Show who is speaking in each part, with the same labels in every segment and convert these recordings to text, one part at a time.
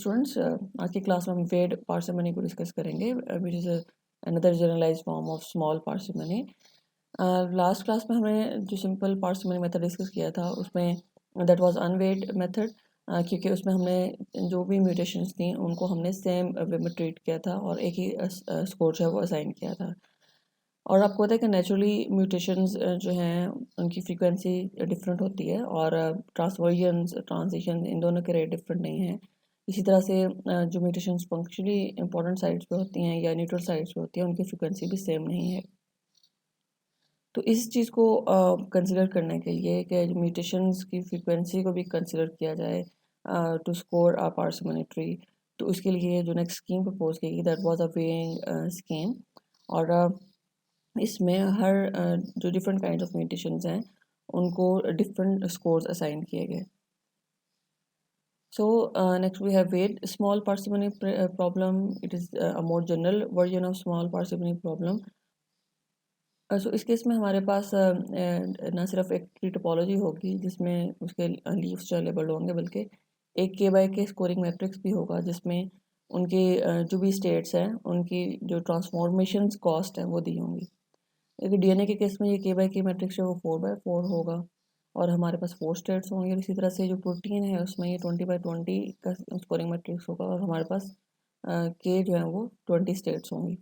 Speaker 1: Students, आज की class में हम वेड पार्सिमनी को डिस्कस करेंगे, which is another generalized form of small parsimony. Last class में हमने जो सिंपल पार्सिमनी मेथड डिस्कस किया था उसमें दैट वाज अनवेड मेथड, क्योंकि उसमें हमने जो भी म्यूटेशंस थी उनको हमने सेम वे में ट्रीट किया था और एक ही स्कोर जो है वो असाइन किया था। और आपको पता है कि नेचुरली म्यूटेशंस जो हैं उनकी फ्रीक्वेंसी डिफरेंट होती है और ट्रांसवर्जन्स ट्रांजिशन इन दोनों के रेट डिफरेंट नहीं हैं। इसी तरह से जो म्यूटेशंस फंक्शनली इंपॉर्टेंट साइट्स पे होती हैं या न्यूट्रल साइट्स पे होती हैं उनकी फ्रीक्वेंसी भी सेम नहीं है। तो इस चीज़ को कंसिडर करने के लिए कि म्यूटेशंस की फ्रीक्वेंसी को भी कंसिडर किया जाए to score a parsimony tree, तो उसके लिए जो नेक्स्ट स्कीम प्रपोज की गई that was a weighing scheme. और इसमें हर जो डिफरेंट काइंड ऑफ म्यूटेशंस हैं उनको डिफरेंट स्कोर्स असाइन किए गए। So next we have weight small parsimony problem. It is a more general version of small parsimony problem. So इस case में हमारे पास ना सिर्फ एक ट्री टोपोलॉजी होगी जिसमें उसके लीव्स जो लेबल्ड होंगे, बल्कि एक के बाय के स्कोरिंग मैट्रिक्स भी होगा जिसमें उनके जो भी स्टेट्स हैं उनकी जो ट्रांसफॉर्मेशन कॉस्ट है वो दी होंगी। एक डीएनए के केस में ये के बाय के मैट्रिक्स है वो 4/4 होगा और हमारे पास 4 स्टेट्स होंगे। और इसी तरह से जो प्रोटीन है उसमें ये 20/20 का स्कोरिंग मैट्रिक्स होगा और हमारे पास के जो है वो 20 स्टेट्स होंगी।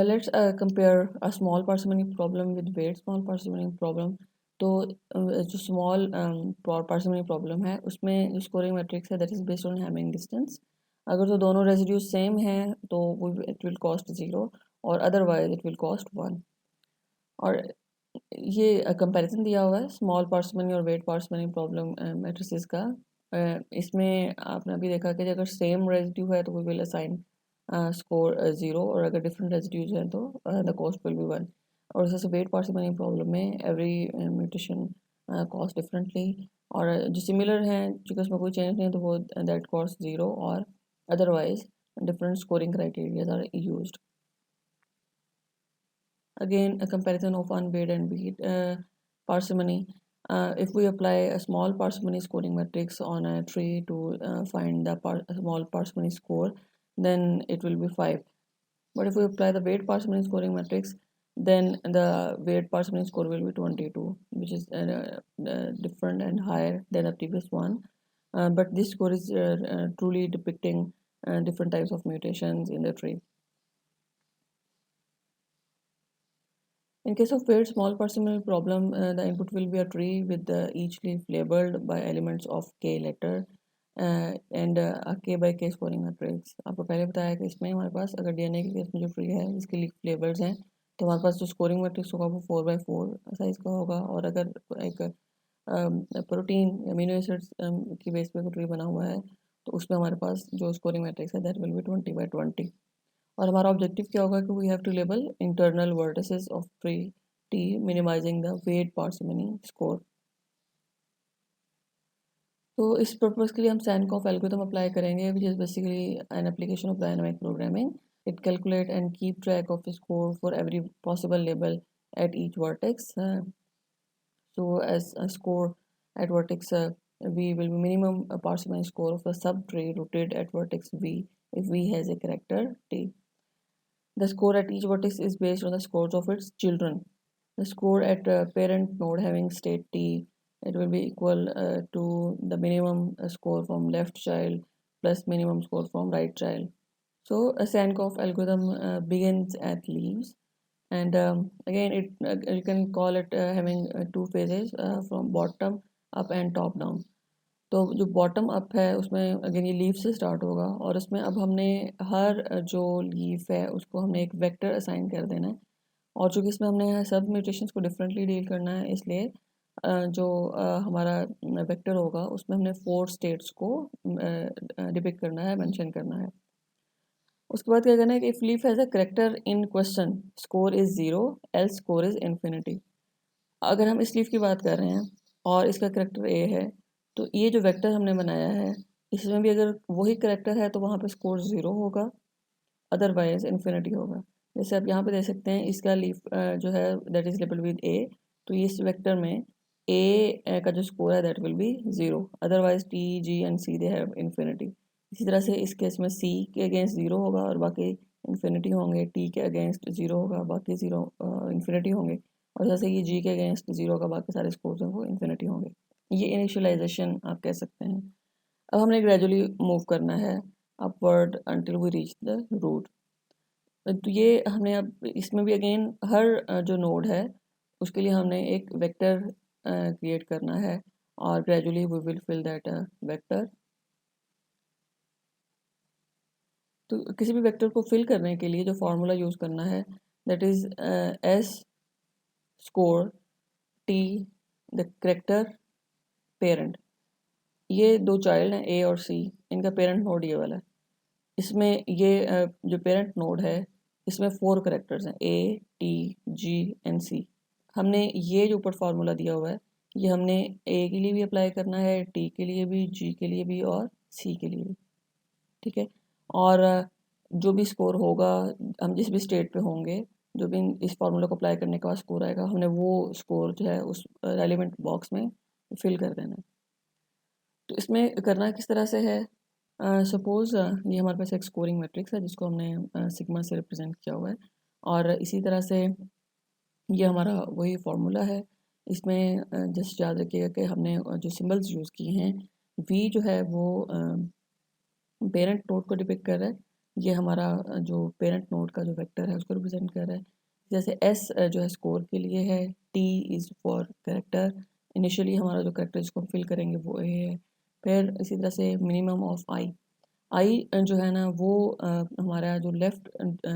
Speaker 1: Let's compare a small parsimony problem with weight small parsimony problem. तो जो small parsimony problem है उसमें जो scoring matrix है that is based on Hamming distance. अगर तो दोनों रेजिड्यूज सेम हैं तो it will cost 0 और otherwise it will cost 1. और ये कंपैरिजन दिया हुआ है स्मॉल पार्सिमनी और वेट पार्सिमनी प्रॉब्लम मैट्रिसेस का। इसमें आपने अभी देखा कि अगर सेम रेजिड्यू है तो वी विल असाइन स्कोर 0 और अगर डिफरेंट रेजिड्यूज हैं तो द कॉस्ट विल बी 1। और जैसे वेट पार्सिमनी प्रॉब्लम में एवरी म्यूटेशन कॉस्ट डिफरेंटली, और जो सिमिलर हैं चूँकि उसमें कोई चेंज नहीं है तो वो दैट कॉस्ट 0 और otherwise different scoring criteria are used. Again, a comparison of unweighed and weighed parsimony. If we apply a small parsimony scoring matrix on a tree to find the small parsimony score, then it will be 5. But if we apply the weight parsimony scoring matrix, then the weight parsimony score will be 22, which is different and higher than the previous one. But this score is truly depicting different types of mutations in the tree. In case of weight small parsimony problem, the input will be a tree with each leaf labeled by elements of k letter and a k by k scoring matrix. आपको पहले बताया कि इसमें हमारे पास अगर DNA के case में जो ट्री है जिसके लीफ लेबल्स हैं तो हमारे पास जो स्कोरिंग मैट्रिक्स होगा वो 4/4 साइज का होगा। और अगर एक प्रोटीन अमीनो एसिड्स की बेस पे ट्री बना हुआ है तो उसमें हमारे पास जो स्कोरिंग मैट्रिक्स है दैट विल बी 20/20। और हमारा ऑब्जेक्टिव क्या होगा कि we have to label internal vertices of tree T minimizing the weight parsimony score. तो इस पर्पस के लिए हम सैनकॉफ एल्गोरिथम अप्लाई करेंगे which is basically an application of dynamic programming. It calculate and keep track off score for every possible label at each vertex. So as a score at vertex V will be minimum parsimony score of a subtree rooted at vertex V if V has a character T. The score at each vertex is based on the scores of its children. The score at parent node having state T, it will be equal to the minimum score from left child plus minimum score from right child. So a Sandkoff algorithm begins at leaves, and again you can call it having two phases from bottom up and top down. तो जो bottom up है उसमें again ये leaf से start होगा और उसमें अब हमने हर जो लीफ है उसको हमने एक वेक्टर असाइन कर देना है। और चूँकि इसमें हमने सब म्यूटेशंस को डिफरेंटली डील करना है इसलिए जो हमारा वेक्टर होगा उसमें हमने 4 स्टेट्स को डिपिक्ट करना है, मेंशन करना है। उसके बाद क्या करना है कि if leaf has a character in question score is 0 else score is infinity. अगर हम इस लीफ की बात कर रहे हैं और इसका करेक्टर ए है तो ये जो वेक्टर हमने बनाया है इसमें भी अगर वही करेक्टर है तो वहाँ पे स्कोर 0 होगा, अदरवाइज इन्फिनिटी होगा। जैसे आप यहाँ पे देख सकते हैं इसका लीफ जो है that is labelled with A, तो इस वेक्टर में ए का जो स्कोर है that will be 0, otherwise T G and C they have infinity. इसी तरह से इस केस में सी के अगेंस्ट 0 होगा और बाकी इन्फिनिटी होंगे, टी के अगेंस्ट 0 होगा, बाकी 0 इन्फिनिटी होंगे, और जैसे ये जी के अगेंस्ट 0 होगा, बाकी सारे स्कोर्स हैं वो इन्फिनिटी होंगे। ये इनिशियलाइजेशन आप कह सकते हैं। अब हमने ग्रेजुअली मूव करना है upward until we reach the root. तो ये हमने अब इसमें भी अगेन हर जो नोड है उसके लिए हमने एक वेक्टर क्रिएट करना है और gradually we will fill that vector. तो किसी भी वेक्टर को फिल करने के लिए जो फॉर्मूला यूज़ करना है that is S score T the character parent. ये दो चाइल्ड हैं ए और सी, इनका पेरेंट नोड ये वाला है। इसमें ये जो पेरेंट नोड है इसमें 4 करेक्टर्स हैं ए टी जी एंड सी। हमने ये जो ऊपर फार्मूला दिया हुआ है ये हमने ए के लिए भी अप्लाई करना है, टी के लिए भी, जी के लिए भी और सी के लिए भी, ठीक है। और जो भी स्कोर होगा, हम जिस भी स्टेट पे होंगे, जो भी इस फार्मूला को अप्लाई करने के बाद स्कोर आएगा, हमने वो स्कोर जो है उस रेलिवेंट बॉक्स में फिल कर देना है। तो इसमें करना किस तरह से है, सपोज़ ये हमारे पास एक स्कोरिंग मैट्रिक्स है जिसको हमने सिग्मा से रिप्रेजेंट किया हुआ है, और इसी तरह से ये हमारा वही फार्मूला है। इसमें जस्ट याद रखिएगा कि हमने जो सिंबल्स यूज़ किए हैं, वी जो है वो पेरेंट नोड को डिपिक्ट कर रहा है, ये हमारा जो पेरेंट नोड का जो वेक्टर है उसको रिप्रेजेंट कर रहा है। जैसे एस जो है स्कोर के लिए है, T is for character, initially हमारा जो करेक्टर जिसको हम फिल करेंगे वो ए है। फिर इसी तरह से मिनिमम ऑफ आई, आई जो है ना वो हमारा जो लेफ़्ट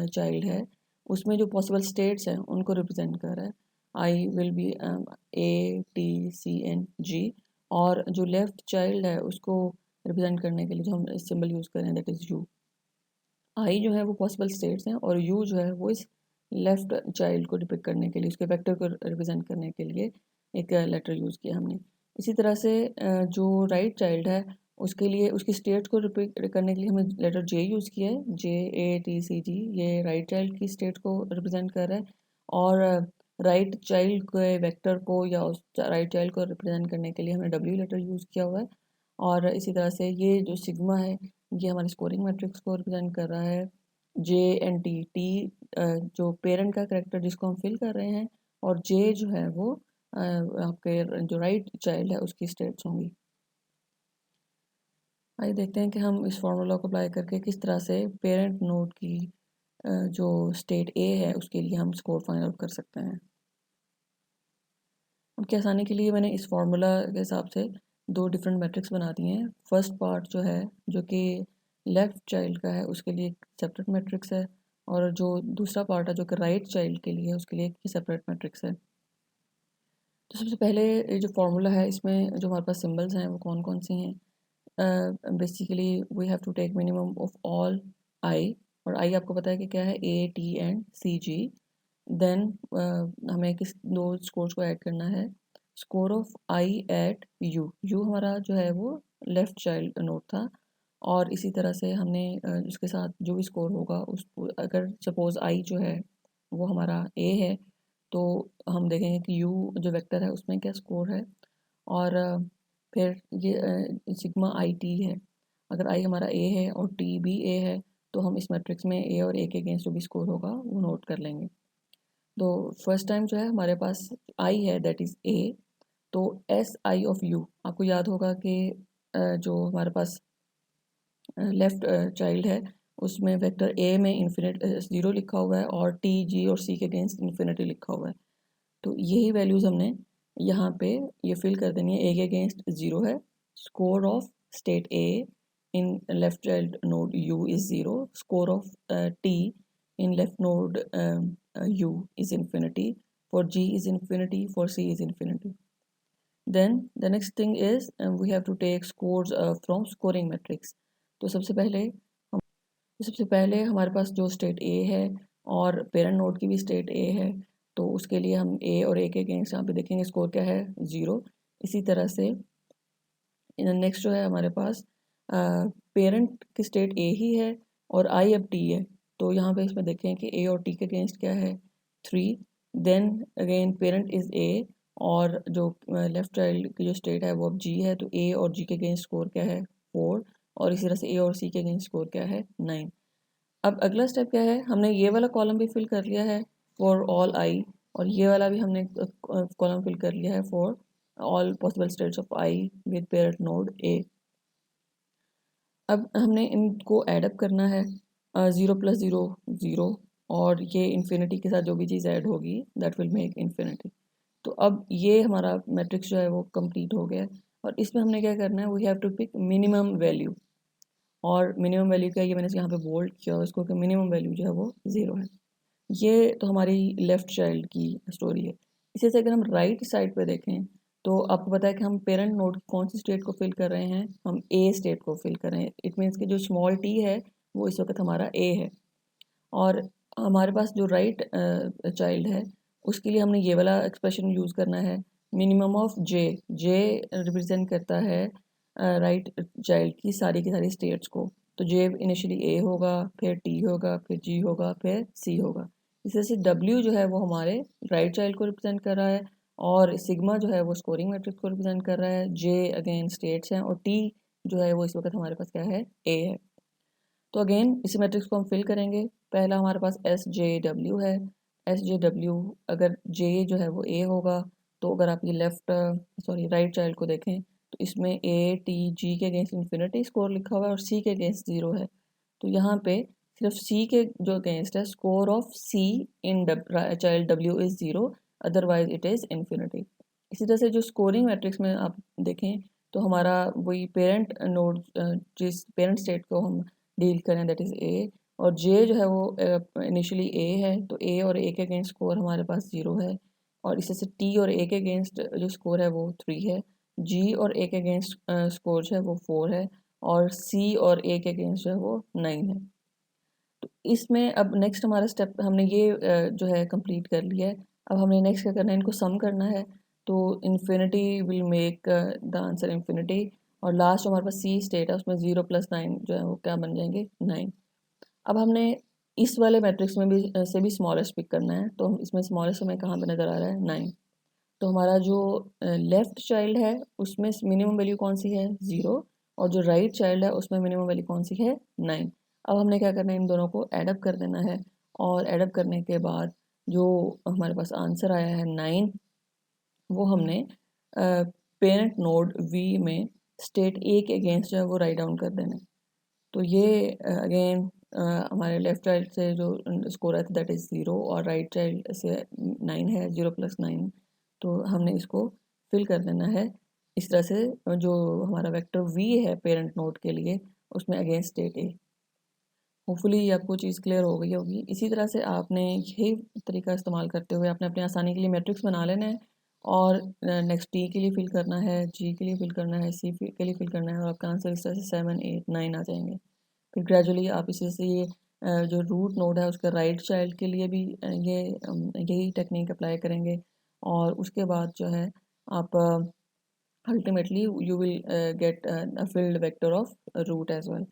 Speaker 1: चाइल्ड है उसमें जो पॉसिबल स्टेट्स हैं उनको रिप्रेजेंट कर रहा है। I will be A T C and G, और जो लेफ़्ट चाइल्ड है उसको रिप्रेजेंट करने के लिए जो हम सिंबल यूज़ करें दैट इज़ यू। आई जो है वो पॉसिबल स्टेट्स हैं और यू जो है वो इस लेफ़्ट चाइल्ड को डिपिक्ट करने के लिए, उसके वेक्टर को रिप्रेजेंट करने के लिए एक लेटर यूज़ किया हमने। इसी तरह से जो राइट चाइल्ड है उसके लिए उसकी स्टेट को रिपीट करने के लिए हमने लेटर जे यूज़ किया है, जे ए टी सी जी, ये राइट चाइल्ड की स्टेट को रिप्रेजेंट कर रहा है। और राइट चाइल्ड के वेक्टर को या उस राइट चाइल्ड को रिप्रेजेंट करने के लिए हमने डब्ल्यू लेटर यूज़ किया हुआ है। और इसी तरह से ये जो सिग्मा है ये हमारे स्कोरिंग मैट्रिक्स को रिप्रेजेंट कर रहा है। जे एंड टी, टी जो पेरेंट का करेक्टर जिसको हम फिल कर रहे हैं, और जे जो है वो आपके जो राइट चाइल्ड है उसकी स्टेट्स होंगी। आइए देखते हैं कि हम इस फार्मूला को अप्लाई करके किस तरह से पेरेंट नोड की जो स्टेट ए है उसके लिए हम स्कोर फाइंड आउट कर सकते हैं। उनकी आसानी के लिए मैंने इस फार्मूला के हिसाब से दो डिफरेंट मैट्रिक्स बना दिए हैं। फर्स्ट पार्ट जो है जो कि लेफ़्ट चाइल्ड का है उसके लिए एक सेपरेट मैट्रिक्स है, और जो दूसरा पार्ट है जो कि राइट चाइल्ड के लिए है उसके लिए एक सेपरेट मैट्रिक्स है। तो सबसे पहले ये जो फार्मूला है इसमें जो हमारे पास सिंबल्स हैं वो कौन कौन से हैं। Basically we have to take minimum of all I, और आई आपको पता है कि क्या है, A T and C G. Then हमें किस दो स्कोर्स को ऐड करना है, score of I at U, U हमारा जो है वो लेफ़्ट चाइल्ड नोड था, और इसी तरह से हमने उसके साथ जो भी स्कोर होगा उस, अगर सपोज़ आई जो है वो हमारा ए है तो हम देखेंगे कि यू जो वेक्टर है उसमें क्या स्कोर है। और फिर ये सिग्मा आई टी है, अगर आई हमारा ए है और टी भी ए है तो हम इस मैट्रिक्स में ए और ए के अगेंस्ट जो भी स्कोर होगा वो नोट कर लेंगे। तो फर्स्ट टाइम जो है हमारे पास आई है दैट इज़ ए, तो एस आई ऑफ यू, आपको याद होगा कि जो हमारे पास लेफ़्ट चाइल्ड है उसमें वेक्टर ए में इन्फिनिट 0 लिखा हुआ है और टी जी और सी के अगेंस्ट इन्फिनिटी लिखा हुआ है। तो यही वैल्यूज़ हमने यहाँ पे ये फिल कर देनी है। ए के अगेंस्ट 0 है, score of state A in left child node U is 0, score of T in left node U is infinity, for G is infinity, for C is infinity. Then the next thing is we have to take scores from scoring matrix। तो सबसे पहले हमारे पास जो state A है और parent node की भी स्टेट ए है, तो उसके लिए हम ए और ए के अगेंस्ट यहाँ पे देखेंगे स्कोर क्या है, 0। इसी तरह से नेक्स्ट जो है हमारे पास पेरेंट की स्टेट ए ही है और आई अब टी है, तो यहाँ पे इसमें देखें कि ए और टी के अगेंस्ट क्या है, 3। Then again parent is A और जो लेफ्ट चाइल्ड की जो स्टेट है वो अब जी है, तो ए और जी के अगेंस्ट स्कोर क्या है 4, और इसी तरह से ए और सी के अगेंस्ट स्कोर क्या है 9। अब अगला स्टेप क्या है, हमने ये वाला कॉलम भी फिल कर लिया है फॉर ऑल आई, और ये वाला भी हमने कॉलम फिल कर लिया है for all possible states of I with parent node A. अब हमने इनको ऐडअप करना है, 0 + 0 0, और ये इन्फिनिटी के साथ जो भी चीज़ ऐड होगी दैट विल मेक इन्फिनिटी। तो अब ये हमारा मैट्रिक्स जो है वो कंप्लीट हो गया है, और इसमें हमने क्या करना है, we have to pick minimum value, और मिनिमम वैल्यू क्या है ये मैंने यहाँ पे बोल्ड किया उसको, कि मिनिमम वैल्यू जो है वो 0 है। ये तो हमारी लेफ़्ट चाइल्ड की स्टोरी है। इसी से अगर हम राइट साइड पे देखें तो आपको पता है कि हम पेरेंट नोड कौन सी स्टेट को फिल कर रहे हैं, हम ए स्टेट को फिल कर रहे हैं। इट मीन्स कि जो स्मॉल टी है वो इस वक्त हमारा ए है, और हमारे पास जो राइट चाइल्ड है उसके लिए हमने ये वाला एक्सप्रेशन यूज़ करना है, minimum of J. J represent करता है राइट चाइल्ड की सारी स्टेट्स को। तो जे इनिशियली ए होगा, फिर टी होगा, फिर जी होगा, फिर सी होगा। इस तरह से डब्ल्यू जो है वो हमारे राइट चाइल्ड को रिप्रेजेंट कर रहा है, और सिग्मा जो है वो स्कोरिंग मैट्रिक्स को रिप्रेजेंट कर रहा है, जे अगेन स्टेट्स हैं, और टी जो है वो इस वक्त हमारे पास क्या है, ए है। तो अगेन इसी मैट्रिक्स को हम फिल करेंगे। पहला हमारे पास एस जे डब्ल्यू है, एस जे डब्ल्यू अगर जे जो है वो ए होगा, तो अगर आप ये राइट चाइल्ड को देखें तो इसमें ए टी जी के अगेंस्ट इन्फिनिटी स्कोर लिखा हुआ है और सी के अगेंस्ट 0 है। तो यहाँ पे सिर्फ सी के जो अगेंस्ट है, score of C in child W is 0, otherwise it is infinity. इसी तरह से जो स्कोरिंग मैट्रिक्स में आप देखें तो हमारा वही पेरेंट नोड, जिस पेरेंट स्टेट को हम डील करें दैट इज़ ए, और जे जो है वो इनिशियली ए है, तो ए और ए के अगेंस्ट स्कोर हमारे पास 0 है, और इसी से टी और ए के अगेंस्ट जो स्कोर है वो 3 है, जी और ए के अगेंस्ट स्कोर जो है वो 4 है, और सी और ए के अगेंस्ट जो है वो 9 है। तो इसमें अब नेक्स्ट हमारा स्टेप, हमने ये जो है कंप्लीट कर लिया है। अब हमने नेक्स्ट क्या करना है, इनको सम करना है। तो infinity will make the answer infinity, और लास्ट हमारे पास सी स्टेट है उसमें 0 + 9 जो है वो क्या बन जाएंगे 9। अब हमने इस वाले मैट्रिक्स में भी से भी स्मॉलेस्ट पिक करना है, तो हम इसमें स्मॉलेस्ट हमें कहाँ पे नज़र आ रहा है 9। तो हमारा जो लेफ़्ट चाइल्ड है उसमें मिनिमम वैल्यू कौन सी है 0, और जो राइट चाइल्ड है उसमें मिनिमम वैल्यू कौन सी है 9। अब हमने क्या करना है, इन दोनों को ऐड अप कर देना है, और ऐड अप करने के बाद जो हमारे पास आंसर आया है 9, वो हमने पेरेंट नोड वी में स्टेट ए के अगेंस्ट जो है वो राइट डाउन कर देना है। तो ये अगेन हमारे लेफ्ट चाइल्ड से जो स्कोर है दैट इज़ 0, और राइट चाइल्ड से 9 है, 0 + 9। तो हमने इसको फिल कर देना है इस तरह से, जो हमारा वेक्टर वी है पेरेंट नोड के लिए उसमें अगेंस्ट स्टेट ए। होपफुली ये आपको चीज़ क्लियर हो गई होगी। इसी तरह से आपने यही तरीका इस्तेमाल करते हुए आपने अपनी आसानी के लिए मैट्रिक्स बना लेना है, और नेक्स्ट टी के लिए फिल करना है, जी के लिए फिल करना है, सी के लिए फिल करना है, और आपका आंसर इस तरह से 7 8 9 आ जाएंगे। फिर ग्रेजुअली आप इसी से ये जो रूट नोड है उसके राइट चाइल्ड के लिए भी यही टेक्निक अप्लाई करेंगे, और उसके बाद जो है आप ultimately you will get a filled vector of root as well.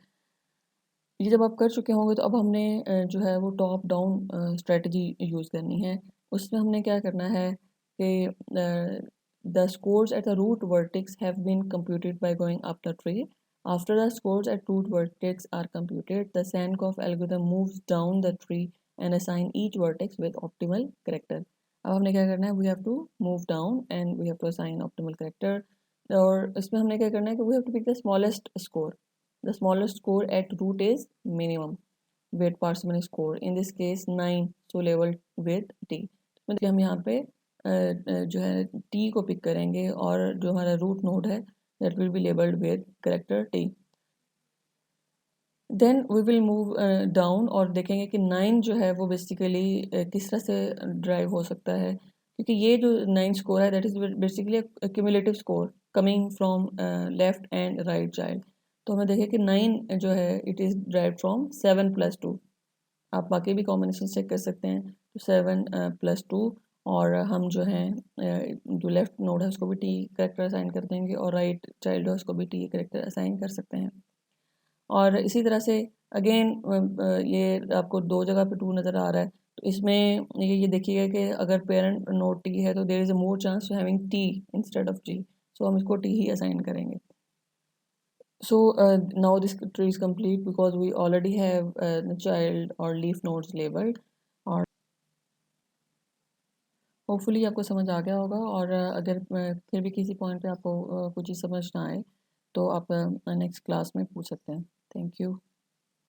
Speaker 1: ये जब आप कर चुके होंगे तो अब हमने जो है वो टॉप डाउन स्ट्रेटजी यूज़ करनी है। उसमें हमने क्या करना है कि the scores at the root vertex have been computed by going up the tree. After the scores at root vertex are computed, the Sankoff algorithm moves down the tree and assign each vertex with optimal character. अब हमने क्या करना है, we have to move down and we have to assign optimal character, और इसमें हमने क्या करना है कि we have to pick the smallest score. The smallest score at root is minimum weight parsimony score. In this case 9, so labeled with T। मतलब हम यहाँ पे जो है T को पिक करेंगे, और जो हमारा रूट नोड है that will be labeled with character T। Then we will move down और देखेंगे कि 9 जो है वो बेसिकली किस तरह से ड्राइव हो सकता है, क्योंकि ये जो 9 स्कोर है that is basically cumulative score coming from left and right child. तो हमें देखें कि 9 जो है इट इज़ ड्राइव फ्रॉम 7 + 2। आप बाकी भी कॉम्बिनेशन चेक कर सकते हैं, तो 7 + 2, और हम जो हैं जो लेफ्ट नोड है उसको भी टी करेक्टर असाइन कर देंगे, और राइट चाइल्ड है उसको भी टी करेक्टर असाइन कर सकते हैं। और इसी तरह से अगेन ये आपको 2 जगह पे 2 नज़र आ रहा है, तो इसमें ये देखिएगा कि अगर पेरेंट नोड टी है तो there is a more chance to having T instead of G, so हम इसको टी ही असाइन करेंगे। So now this tree is complete because we already have the child or leaf nodes labeled, और hopefully आपको समझ आ गया होगा। और अगर फिर भी किसी पॉइंट पे आपको कुछ चीज़ समझ ना आए तो आप नेक्स्ट क्लास में पूछ सकते हैं। Thank you.